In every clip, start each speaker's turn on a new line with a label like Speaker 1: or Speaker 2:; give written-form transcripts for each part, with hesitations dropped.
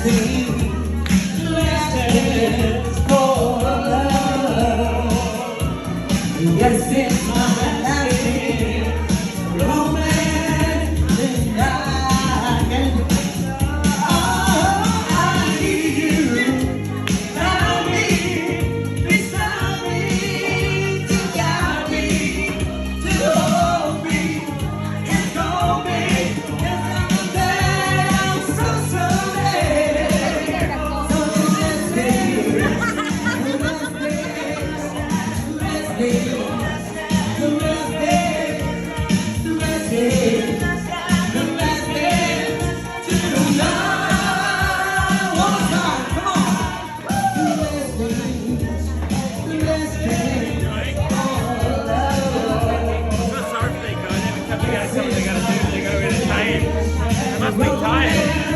Speaker 1: Yes, it's my life, romance, and I can. Oh, I need you, found me, beside me, to guide me, to hold me, and hold me. Yes, I'm down so someday. So let's be.
Speaker 2: Must be tired.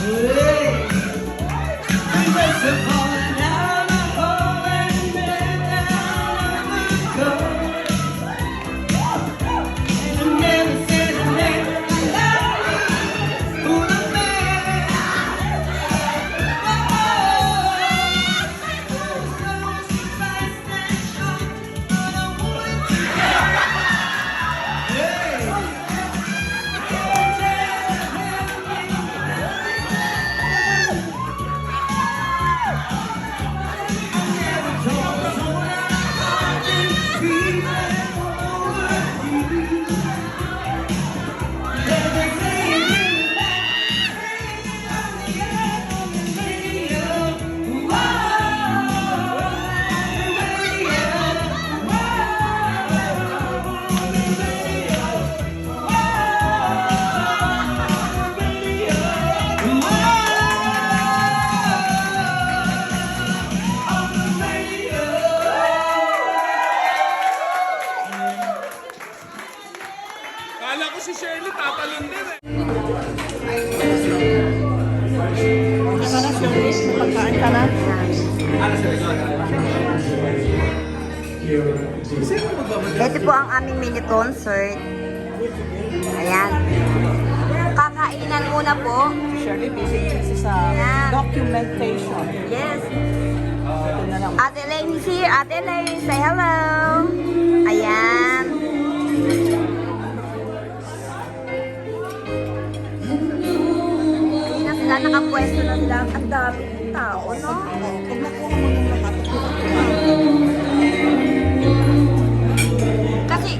Speaker 2: Really? Kala ko si Shirley tatalon din eh.
Speaker 3: Pagkaan ka na. Ito po ang aming mini concert. Ayan. Kakainan muna po.
Speaker 4: Shirley, busy sa
Speaker 3: Ayan.
Speaker 4: documentation.
Speaker 3: Yes.
Speaker 4: Ito na lang.
Speaker 3: Ate Elaine is here. Ate Elaine, say hello. Ayan. Hindi na sila nakapwesto na sila. Ang daming tao, no?
Speaker 4: Kung nakuha mo nung lahat,
Speaker 3: Kasi,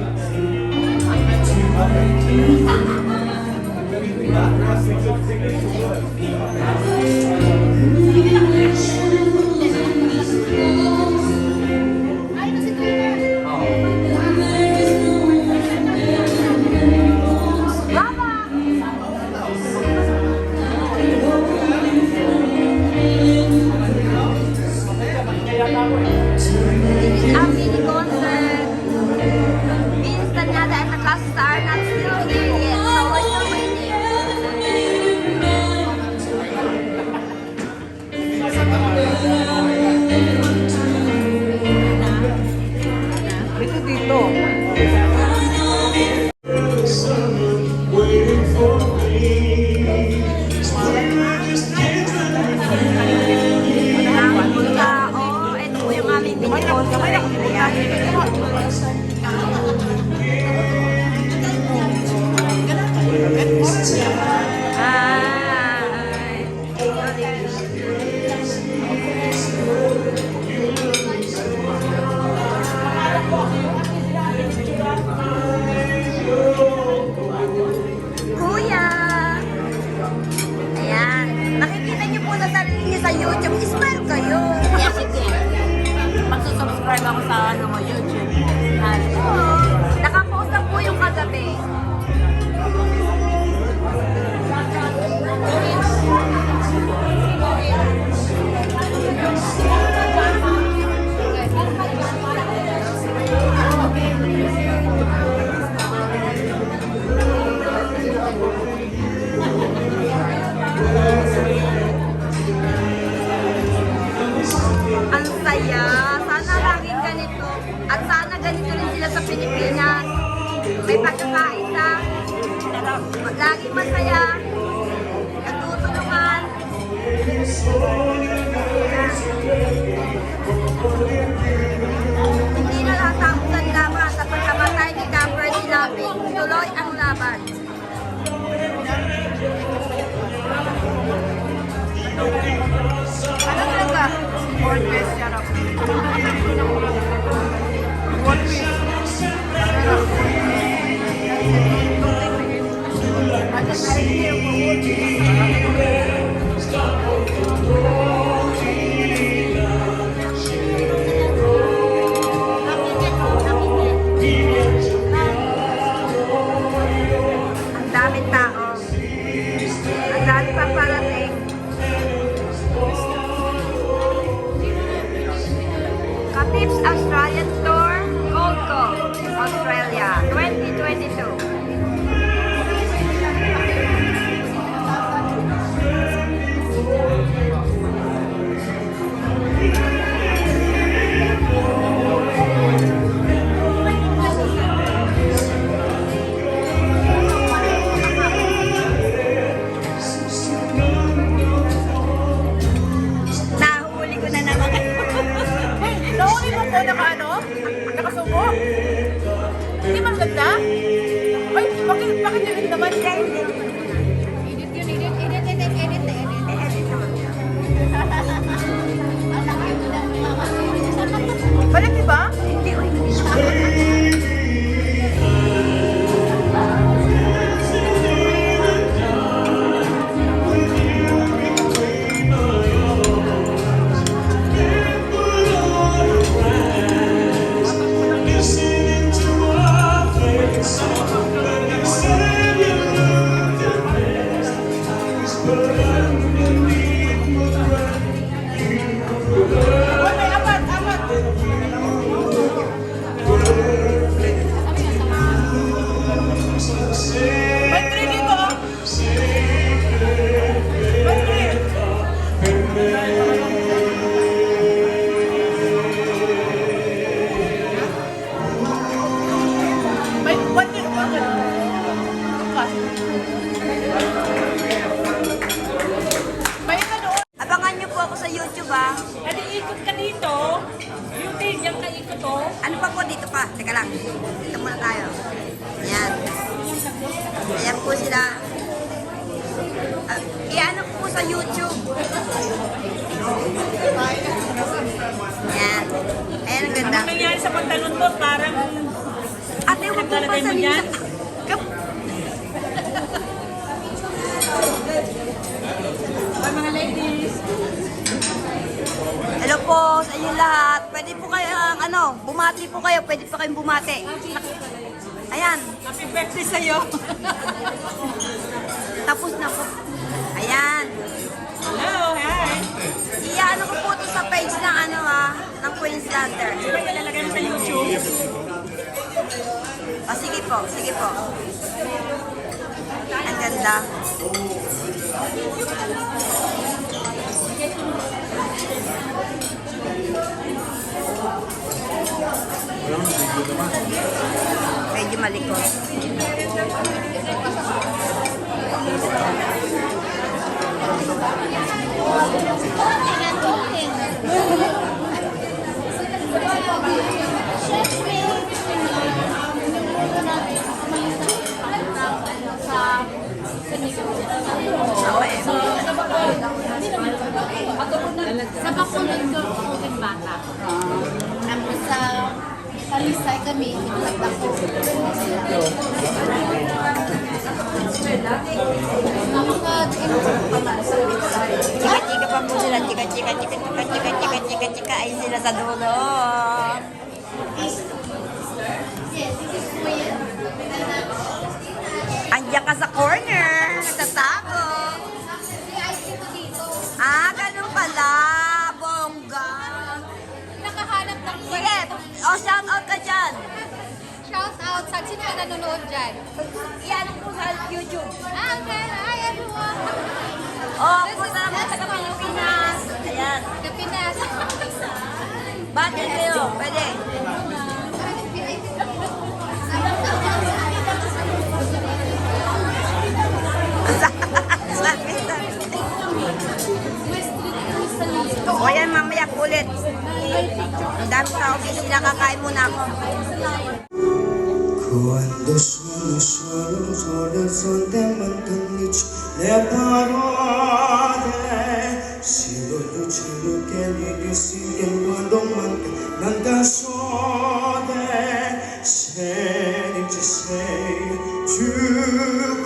Speaker 3: classes are not still here yet, so we're still waiting.
Speaker 4: Dito, dito.
Speaker 3: Ang tao, ito po yung aming binigay. Ayan. Ay. Kuya! Ayan. Nakikita niyo po na sarili niyo sa YouTube. Smile kayo.
Speaker 5: Yes, sige. Magsusubscribe ako sa YouTube.
Speaker 3: Oo. Nakapost na po yung kagabi. Ang saya. Sana laging ganito. At sana ganito rin sila sa Pilipinas. May pagkakaisa. Laging masaya. Nagtutulungan. Hindi na natapos ang laban sa pagkamatay ni Camper Sinabing. Tuloy ang laban.
Speaker 4: Ano talaga? One piece yan ako. One piece.
Speaker 3: Ang daming tao. Ang dami pang parating. Katips Australian Tour, Gold Coast, Australia, 2022. Nahuli ko na naman.
Speaker 5: Nahuli mo po na ano? Nakasubo? Hindi man ganda? Ay, bakit yun naman? Edit yun, edit.
Speaker 4: Balik, di ba?
Speaker 3: Hindi, hindi.
Speaker 5: May apat. May 3 dito, oh. May 3. May 1 dito, bakit? May iba doon.
Speaker 3: Abangan niyo po ako sa YouTube ah.
Speaker 5: Adi ikot ka dito. Beauty, diyan ka ikot, oh.
Speaker 3: Ano pa po dito pa? Teka lang. Dito muna tayo. Ayan. Ayan po sila. I-ano po sa YouTube. Ayan. Ayan ang ganda.
Speaker 5: Ang nangyari sa pantalon mo, parang
Speaker 3: Ate, huwag po
Speaker 5: naglalagay mo
Speaker 3: pasanin
Speaker 5: dyan?
Speaker 3: sa...
Speaker 5: Ay, mga ladies.
Speaker 3: Hello po sa inyo lahat. Pwede po kayo, bumati po kayo. Pwede po kayong bumati. Ayan.
Speaker 5: Happy birthday sa'yo.
Speaker 3: Tapos na po. Ayan.
Speaker 5: Hello, hi.
Speaker 3: I-ano ko po ito sa page ng ng Queenslander.
Speaker 5: Sino ba ilalagay mo sa YouTube?
Speaker 3: O sige po, sige po. Ang ganda. Medyo malikot. Okay.
Speaker 5: Sa Bacolod ko, Open Bata. Tapos sa Talisay kami, naglag ako.
Speaker 3: Chika-chika pa po sila. Chika-chika, chika-chika, chika-chika, chika-chika. Ay sila sa dulo. Andiyan ka sa corner. Nagtatago. Ah, ganun pala. Bongga.
Speaker 5: Nakahanap ng
Speaker 3: Sige. O, shout out ka dyan.
Speaker 5: shout out sa sino ka nanonood dyan.
Speaker 3: Yan po sa YouTube.
Speaker 5: Ah, okay. Hi, everyone.
Speaker 3: Oh, punta naman sa Pilipinas. Ayan.
Speaker 5: Kapinas.
Speaker 3: Bakit kayo? Pwede. Sabi. O yan, mamaya ulit. Ang dami tao busy, nakakain muna ako.
Speaker 1: Cuando solo, solo, solo son de mantenerci le parole. Si lo cielo che mi sigue quando manca nanda sole. Se ci sei tu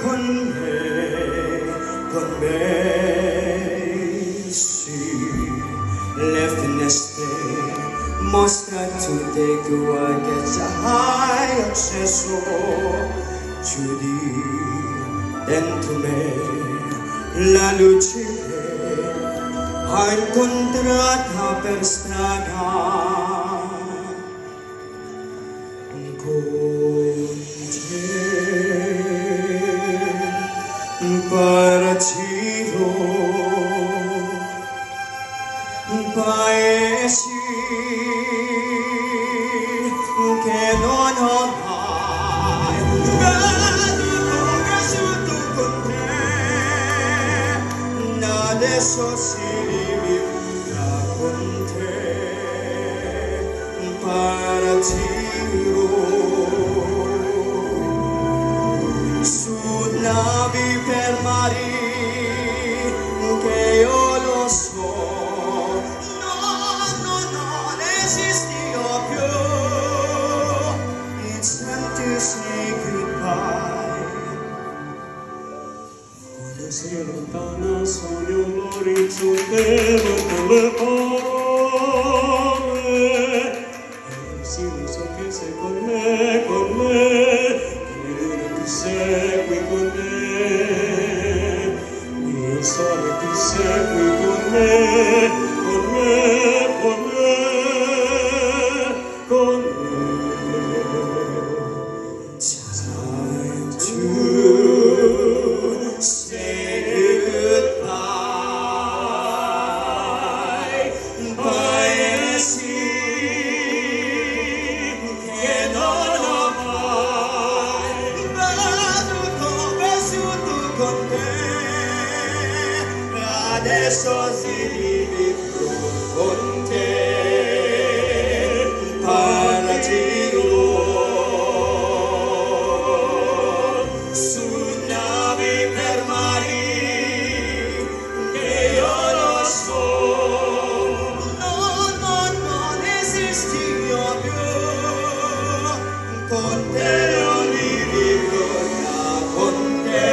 Speaker 1: con me, sì, left in a state. Mostra today che I get a high access to thee, then to me la luce ha incontrata per strada con te partito paesi che non ho mai veduto cresciuto con te, adesso si vivrà con te, partiro su navi per mari che io lo so. Si lontana sogno un orizzonte con le parole e sì lo so che sei con me, che ti segui con me, io so che ti segui con me, con me, con me, con me. Time to adesso si vive con te, partiro su navi per mari che io lo so, non esisti io più, con te ogni ricorda con te.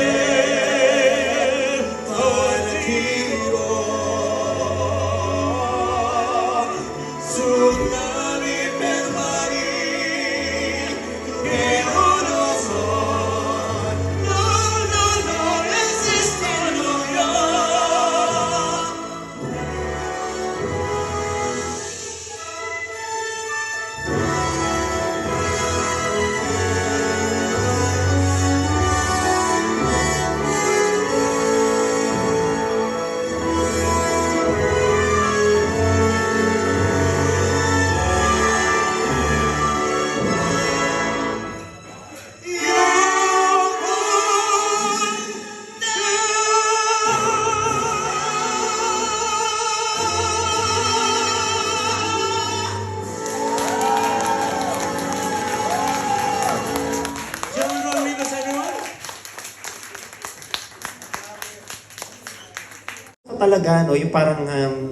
Speaker 6: talaga, no? Yung parang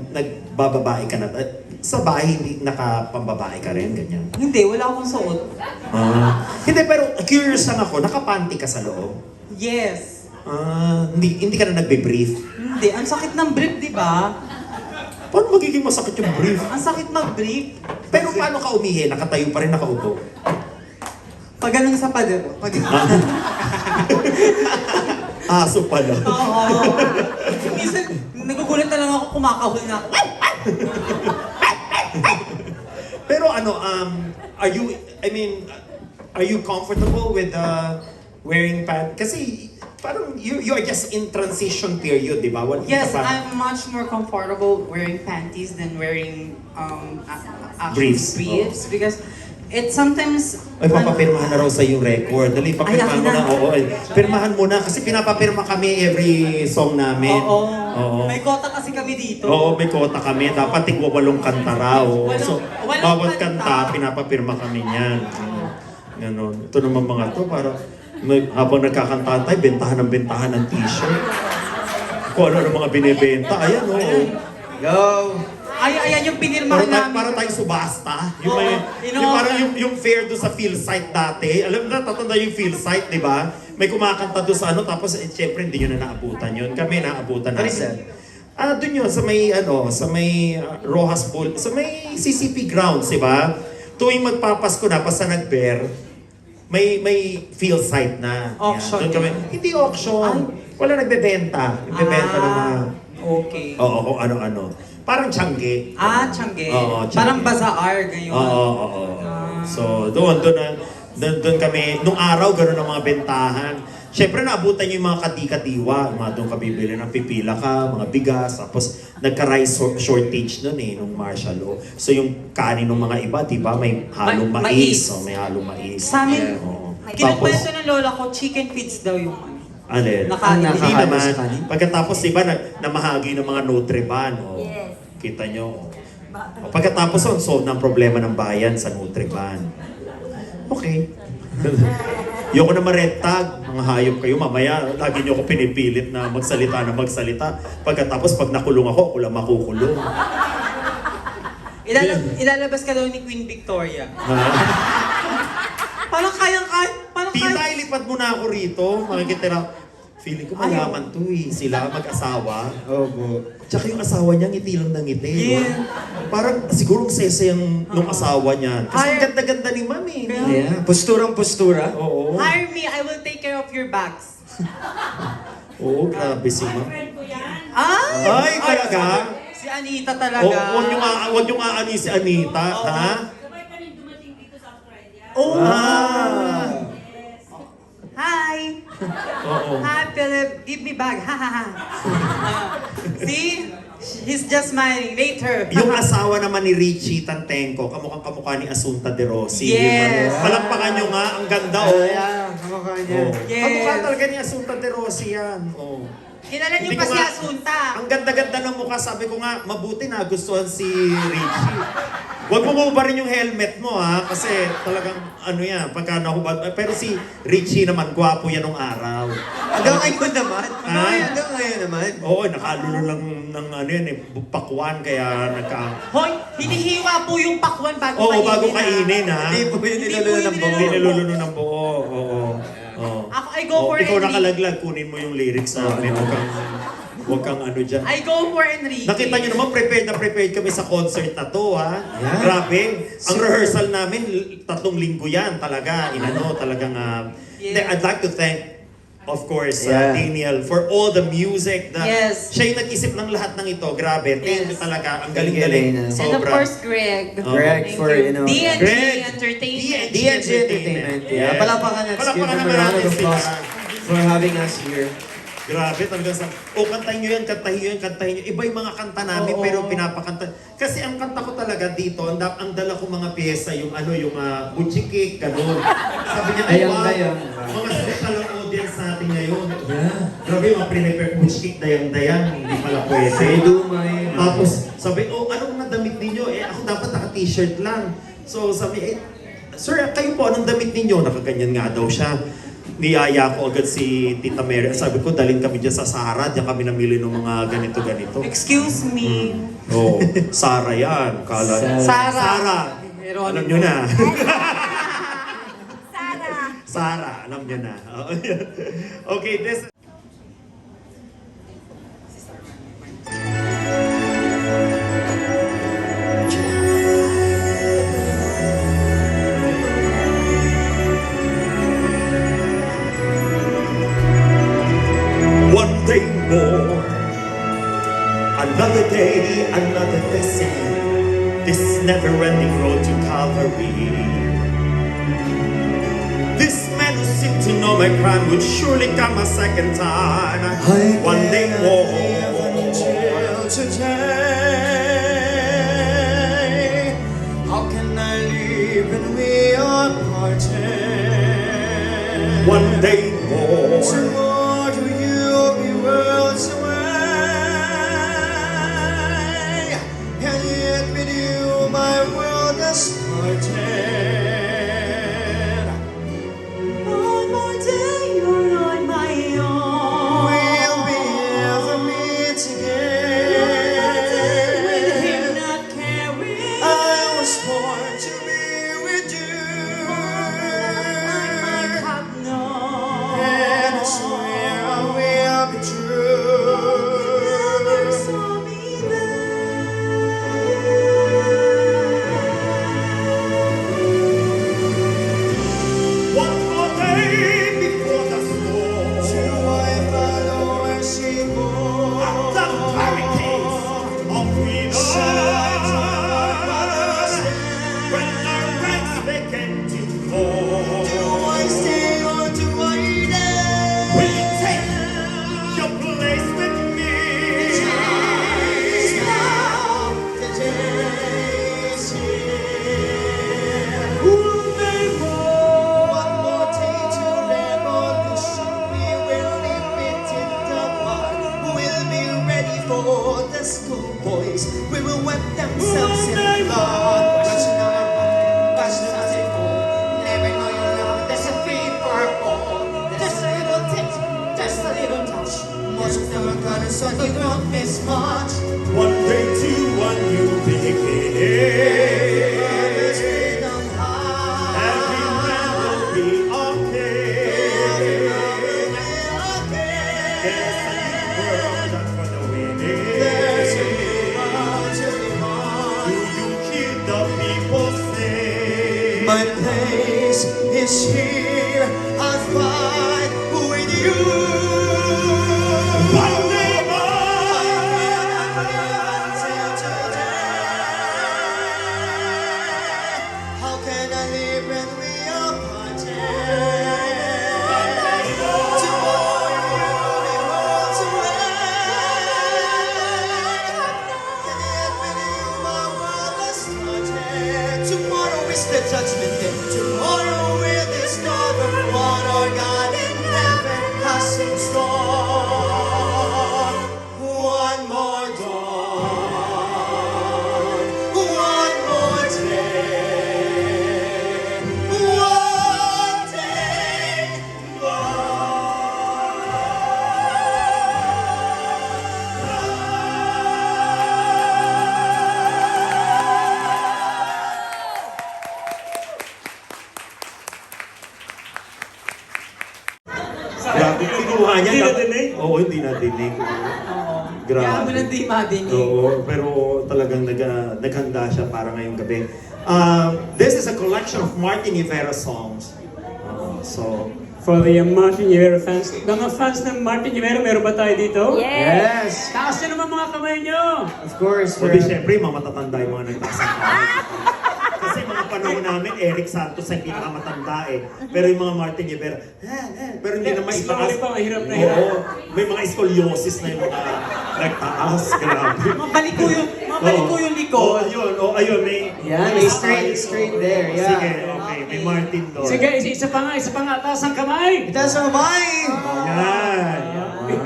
Speaker 6: nagbababae ka na. Sa bahay, hindi nakapambabae ka rin, ganyan.
Speaker 7: Hindi, wala akong suot.
Speaker 6: Hindi, pero curious lang ako, nakapanty ka sa loob?
Speaker 7: Yes.
Speaker 6: Hindi ka na nagbe-brief?
Speaker 7: Hindi, ang sakit ng brief, di ba?
Speaker 6: Paano magiging masakit yung brief?
Speaker 7: Ang sakit mag-brief.
Speaker 6: Pero paano ka umihi? Nakatayo pa rin, nakaupo?
Speaker 7: Pag ganun sa pader. Pag...
Speaker 6: Aso pala.
Speaker 7: Oo. Minsan, nagugulat na lang ako, kumakahol na ako.
Speaker 6: Pero ano, are you comfortable with wearing pants? Kasi parang you are just in transition period, di ba?
Speaker 7: Yes, I'm much more comfortable wearing panties than wearing
Speaker 6: Briefs.
Speaker 7: because it sometimes...
Speaker 6: Ay, papapirmahan na raw sa yung record. Dali, papirmahan
Speaker 7: Ay,
Speaker 6: mo na.
Speaker 7: akin na.
Speaker 6: Oo, pirmahan mo na. Kasi pinapapirma kami every song namin.
Speaker 7: Oo. May kota kasi kami dito.
Speaker 6: Oo, may kota kami. Dapat tigwa 8 kanta raw. So,
Speaker 7: Walong
Speaker 6: bawat
Speaker 7: kanta.
Speaker 6: kanta, pinapapirma kami niyan. Ganon. Ito naman mga to, para habang nagkakantahan tayo, bentahan ng t-shirt. Kung ano ng mga binibenta. Ayan, oo.
Speaker 7: Go! Ayan yung pinirmahan namin.
Speaker 6: Para tayong subasta. Yung, may,
Speaker 7: Oo,
Speaker 6: yung parang yung fair doon sa field site dati. Alam mo na, tatanda yung field site, di ba? May kumakanta doon sa ano, tapos syempre hindi nyo na naabutan yun. Kami naabutan natin. Doon yun, sa may, Rojas Bowl, sa may CCP grounds, di ba? Tuwing magpapasko na, basta nag-bear, may field site na.
Speaker 7: Auction.
Speaker 6: Yan. Doon kami, hindi auction. Wala nagbebenta. Nagbebenta ng mga...
Speaker 7: Okay.
Speaker 6: Oo, kung ano-ano. Parang Tiangge.
Speaker 7: Tiangge.
Speaker 6: Oo, Tiangge.
Speaker 7: Parang bazaar, ganyan.
Speaker 6: Oo. So, doon kami, nung araw, gano'n ang mga bentahan. Siyempre, naabutan yung mga kati-katiwa. Mga doon ka bibili ng pipila ka, mga bigas. Tapos, nagka-rice shortage noon nung martial law. So, yung kanin ng mga iba, di ba, may halong mais. May halong mais.
Speaker 7: Sa amin,
Speaker 6: Oo.
Speaker 7: kinukwento ng lola ko, chicken feeds daw yung ano.
Speaker 6: Alin?
Speaker 7: Nakain.
Speaker 6: Hindi
Speaker 7: Nakain
Speaker 6: naman.
Speaker 7: sa kanin?
Speaker 6: Pagkatapos, di ba, namahagi ng mga Nutriban.
Speaker 3: Yes.
Speaker 6: Kita nyo. Pagkatapos, solve ng problema ng bayan sa Nutriban. Okay. Yoko na ma-red tag. Mga hayop kayo. Mamaya, lagi nyo ako pinipilit na magsalita. Pagkatapos, pag nakulong ako lang makukulong.
Speaker 7: Ilalabas ka daw ni Queen Victoria.
Speaker 6: Ha?
Speaker 7: Parang kayang-kaya.
Speaker 6: Tita, ilipad mo na ako rito. Makikita na, feeling ko mayaman to eh. Sila mag-asawa. Tsaka yung asawa niya, ngiti lang ng ngiti.
Speaker 7: Yeah.
Speaker 6: Parang siguro sese yung nung asawa niya. Kasi ang ganda-ganda ni Mami.
Speaker 7: Yeah.
Speaker 8: Posturang-postura.
Speaker 6: Oo.
Speaker 7: Hire me, I will take care of your bags.
Speaker 6: Oo, grabe si Ma.
Speaker 7: Ay,
Speaker 6: talaga?
Speaker 7: Si Anita talaga.
Speaker 6: Huwag niyong aani si Anita,
Speaker 7: Oo.
Speaker 6: ha?
Speaker 7: Oh!
Speaker 6: Ah.
Speaker 7: Hi!
Speaker 6: Oo.
Speaker 7: Hi, Philip. Give me bag. Ha, ha, ha. See? He's just smiling. Later.
Speaker 6: Yung asawa naman ni Richie Tantenko, kamukhang-kamukha ni Asunta De Rossi.
Speaker 7: Yes.
Speaker 6: Palakpakan nyo nga, ang ganda oh.
Speaker 8: Kamukha niya.
Speaker 6: Oh.
Speaker 7: Yes.
Speaker 6: Kamukha talaga ni Asunta De Rossi yan. Oh.
Speaker 7: Kilala niyo
Speaker 6: Hindi
Speaker 7: pa
Speaker 6: ko
Speaker 7: si
Speaker 6: nga-
Speaker 7: Asunta.
Speaker 6: Ang ganda-ganda ng mukha, sabi ko nga, mabuti na gustuhan si Richie. Huwag mo rin yung helmet mo ha, kasi talagang ano yan, pagka nahubad. Pero si Richie naman, gwapo yan nung araw.
Speaker 8: Hanggang ngayon naman.
Speaker 6: Ha?
Speaker 8: Hanggang ngayon naman.
Speaker 6: Oo, nakalulo lang ng ano yan pakwan, kaya
Speaker 7: Hoy, hinihiwa po yung pakwan bago
Speaker 6: Oo,
Speaker 7: kainin.
Speaker 6: bago kainin ha.
Speaker 8: Hindi po yun
Speaker 7: Hindi
Speaker 8: niluluto
Speaker 7: po
Speaker 8: ng
Speaker 7: yun
Speaker 8: buo.
Speaker 6: Nilululo ng buo. Oo. Oo.
Speaker 7: Ako, I go for
Speaker 6: Ikaw
Speaker 7: Enrique.
Speaker 6: nakalaglag, kunin mo yung lyrics namin. Huwag kang ano dyan.
Speaker 7: I go for Enrique.
Speaker 6: Nakita nyo naman, prepared kami sa concert na to, ha?
Speaker 8: Yeah.
Speaker 6: Grabe. Ang rehearsal namin, 3 linggo yan talaga. Talagang...
Speaker 7: Yeah.
Speaker 6: I'd like to thank, of course,
Speaker 8: Yeah.
Speaker 6: Daniel, for all the music.
Speaker 7: Yes.
Speaker 6: Siya yung nag-isip ng lahat ng ito. Grabe. Thank you
Speaker 7: Yes.
Speaker 6: talaga. Ang
Speaker 8: Thank you,
Speaker 6: galing-galing.
Speaker 8: Dana.
Speaker 7: And of course, Greg.
Speaker 8: Greg
Speaker 7: Thank
Speaker 8: for,
Speaker 7: you.
Speaker 8: you know...
Speaker 7: DNG
Speaker 6: Greg.
Speaker 7: Entertainment.
Speaker 8: DNG Entertainment. Yeah. Palakpakan at give
Speaker 6: Palakpakan
Speaker 8: them a
Speaker 6: naman
Speaker 8: round of
Speaker 6: natin
Speaker 8: applause
Speaker 6: sila.
Speaker 8: for having us here.
Speaker 6: Grabe, talagang kantahin nyo yan, kantahin nyo. Iba yung mga kanta namin,
Speaker 7: Oo.
Speaker 6: pero pinapakanta. Kasi ang kanta ko talaga dito, ang dala ko mga pyesa, yung butchikik, ganun. Sabi niya,
Speaker 8: Dayang-dayang.
Speaker 6: mga special ang audience natin ngayon. Yeah. Grabe, mga prepare butchikik, dayang-dayang, hindi pala pwede.
Speaker 8: Dumay.
Speaker 6: Tapos, sabi, anong nadamit ninyo? Ako dapat naka-t-shirt lang. So, sabi, sir, kayo po, anong damit ninyo? Nakaganyan nga daw siya. niyaya ko agad si Tita Mary. Sabi ko, dalhin kami dyan sa Sara. Diyan kami namili ng mga ganito-ganito.
Speaker 7: Excuse me.
Speaker 6: Oo, Sara yan. Sara. Alam nyo na. Sara, alam nyo na. Okay, this... One day more, another day, another blessing. This never-ending road to Calvary. This man who seemed to know my crime would surely come a second time. One day more.
Speaker 8: Until today, how can I live when we are parted?
Speaker 6: One day more.
Speaker 8: Tomorrow you'll be worlds away, and yet with you my world has started. One more day you're on my own. We'll be ever meet again. With him not caring, I was born to be with you. And I swear I will be true. Never saw me
Speaker 6: One more day before the storm.
Speaker 8: Do I follow where she goes?
Speaker 6: The hurricanes of freedom. When our ranks begin to fall.
Speaker 8: Do I stay or do I die?
Speaker 6: Will you take your place with me?
Speaker 8: The day is here. One more day to revolution. We will be beating the mark. We'll be ready for the schoolboys. We will wet themselves in blood. Watching our back, watching us it fall. Never know your love. There's a free for all. There's a little touch, just a little touch. Much of them are gonna so you won't miss much.
Speaker 6: One day to one new beginning.
Speaker 8: Freedom high.
Speaker 6: Every man will be okay. There's a new world that's for the winning. Do you hear the people say?
Speaker 8: My place is here. I'll fight with you.
Speaker 6: One day more.
Speaker 8: Until today. How can I live when we are parted? Tomorrow will be worlds away. And yet with you my world has started. Tomorrow is the judgment day. Tomorrow we'll discover what our God in heaven has in store. One more dawn, one more day, one day
Speaker 6: Grabe, kinuha niya.
Speaker 7: Hindi na-dinig?
Speaker 6: Oo, hindi na-dinig. Grabe.
Speaker 7: Kaya mo lang di madinig.
Speaker 6: Oo, pero talagang naghanda siya para ngayong gabi. This is a collection of Martin Rivera songs. So,
Speaker 9: For the Martin Rivera fans. Mga fans ng Martin Rivera, meron ba tayo dito?
Speaker 8: Yes,
Speaker 9: Taas na naman mga kamay nyo!
Speaker 8: of course.
Speaker 6: o di syempre, mga matatanda yung mga nagtaas ng kamay. Kasi mga panahon namin, Eric Santos ay pinakamatanda eh. Pero yung mga Martin Rivera, pero hindi na maitaas.
Speaker 9: Slowly pa, mahirap na hirap.
Speaker 6: Oo, may mga scoliosis na yung mga nagtaas. Grabe.
Speaker 7: Mabaliko yung likod.
Speaker 6: Ayun, ayun, may...
Speaker 8: Yeah, may straight there. Yeah.
Speaker 6: Sige, okay, may Martin doon.
Speaker 9: Sige, isa pa nga, taas ang kamay!
Speaker 8: Itaas ang kamay!
Speaker 6: Yan.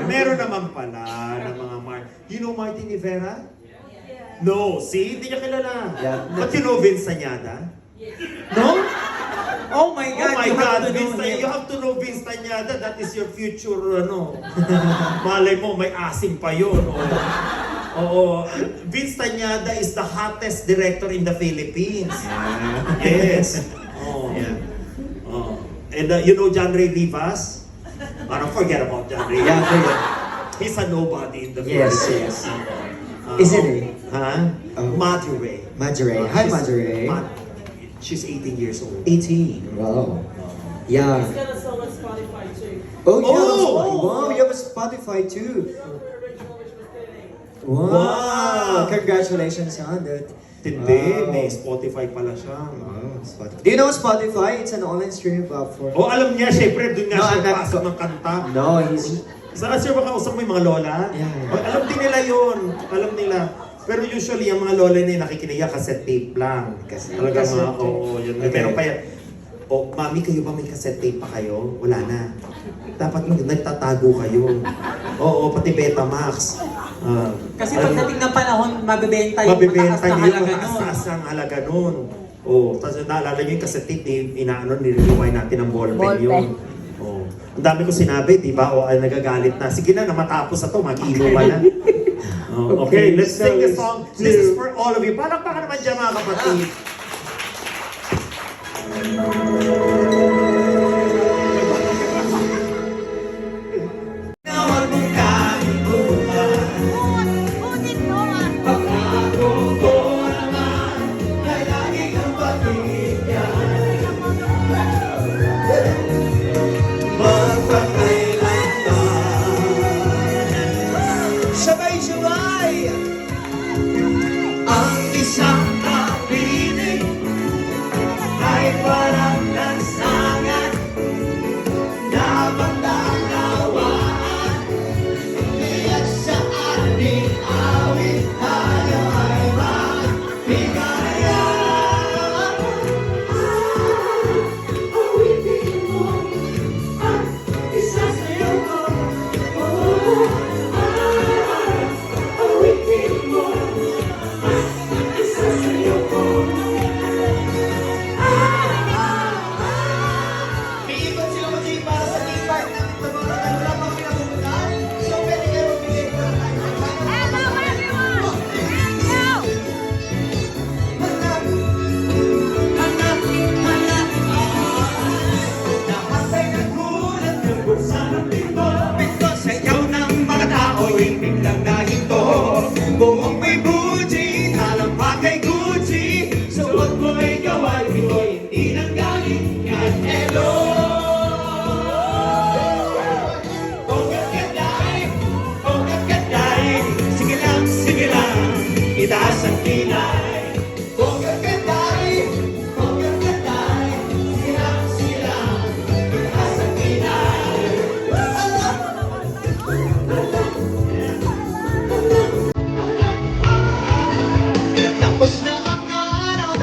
Speaker 6: Meron naman pala ng mga You know Martin Rivera? No, see? Hindi niya kilala.
Speaker 8: Yeah.
Speaker 6: But you know Vince Sañada? No?
Speaker 7: Oh my God,
Speaker 6: Oh my
Speaker 7: you have
Speaker 6: God,
Speaker 7: to know
Speaker 6: Vince,
Speaker 7: him.
Speaker 6: you have to know Vince Tañada. That is your future, ano. Malay mo, may asim pa yun. Oo. Vince Tañada is the hottest director in the Philippines. Yes. Oh.
Speaker 8: Yeah.
Speaker 6: Oh. And you know John Ray Rivas? Don't forget about John Ray.
Speaker 8: Yeah, forget.
Speaker 6: He's a nobody in the
Speaker 8: Yes,
Speaker 6: Philippines.
Speaker 8: yes. Isn't he?
Speaker 6: Huh?
Speaker 8: Oh.
Speaker 6: Madre Ray.
Speaker 8: Madre. Hi,
Speaker 6: She's-
Speaker 8: Madre.
Speaker 6: She's 18 years old.
Speaker 8: 18. Wow. Yeah.
Speaker 7: He's got a solo Spotify too.
Speaker 8: Oh, yeah.
Speaker 6: Oh!
Speaker 8: Wow, you have a Spotify too. Wow.
Speaker 6: Wow.
Speaker 8: Congratulations on that.
Speaker 6: Hindi,
Speaker 8: Wow.
Speaker 6: may Spotify pala siya.
Speaker 8: Wow, Spotify. Do you know Spotify? It's an online streaming platform.
Speaker 6: Oh, alam niya, syempre, doon nga
Speaker 8: No,
Speaker 6: siya
Speaker 8: I'm not-
Speaker 6: pasok ng kanta.
Speaker 8: No, he's...
Speaker 6: Saan sir, baka usap mo yung mga lola?
Speaker 8: Yeah.
Speaker 6: Oh, alam din nila yun. Alam nila. Pero usually, ang mga lola na nakikinig yan, cassette tape lang.
Speaker 8: Cassette-
Speaker 6: Talaga
Speaker 8: cassette
Speaker 6: mga,
Speaker 8: tape.
Speaker 6: oo, yun.
Speaker 8: Okay.
Speaker 6: Meron pa yan. Oh, mami, kayo ba may cassette tape pa kayo? Wala na. Dapat nagtatago kayo. Oo, pati Betamax.
Speaker 7: Kasi pagdating ng panahon, mabibenta yung
Speaker 6: mabibenta
Speaker 7: mataas na
Speaker 6: yung
Speaker 7: halaga nun.
Speaker 6: mataas ang halaga nun. Oh, tapos naalala nyo yung cassette tape, nire-rewind natin ng ballpen yun. Oh. Ang dami ko sinabi, di ba? O ay nagagalit na. Sige na, matapos na to, mag-inuman na. Oh, okay, let's sing the song. This is for all of you. Palakpakan naman dyan mga kapatid.
Speaker 8: Sabay-sabay ang isang kapiling ay parang lansangan na magdalawaan. Tiyak sa ating awit tayo ay magbigaya. Awitin mo ang isa sa'yo ko. Awitin mo ang isa sa'yo ko. May ikot sila mag-i para sa theme park namin ito mga ano lang mga pinapupuntahan. So pwede kayo magbigay ko ng time. Lahat ay nagulat ng buksan ng pinto. Pinto sa ikaw ng mga tao'y biglang nahinto. Bumong may buji, talampak kay Gucci. Suot mo'y gawal, ito'y hindi nang galing kahit hello. Bonggat gaday, sige lang, itaas ang kilay. Bonggat gaday, sige lang, itaas ang kilay. Tapos na ang araw.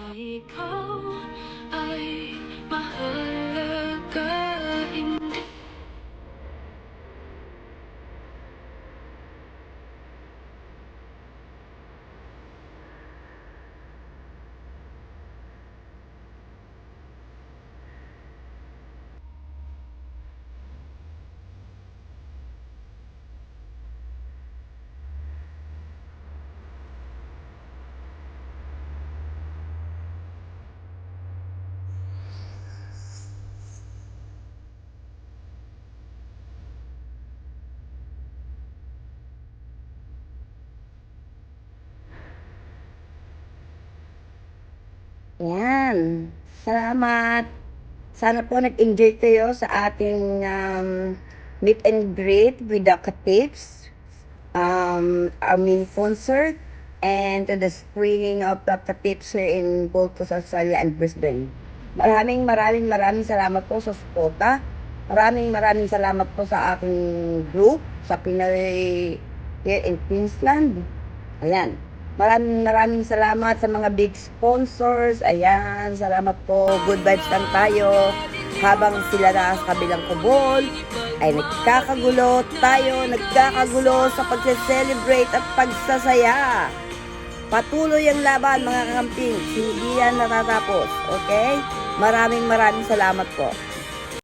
Speaker 10: Ikaw ay
Speaker 3: Yan. Salamat. Sana po nag-enjoy kayo sa ating meet and greet with the Katips, our main concert, and to the spring of the Katips here in both Australia and Brisbane. Maraming salamat po sa suporta. Maraming salamat po sa aking group, sa Pinoy here in Queensland. Ayan. Maraming salamat sa mga big sponsors. Ayan, salamat po. Good vibes lang tayo. Habang sila na sa kabilang kubol, ay nagkakagulo tayo, nagkakagulo sa pagse-celebrate at pagsasaya. Patuloy ang laban mga kakamping. Hindi yan natatapos. Okay? Maraming salamat po.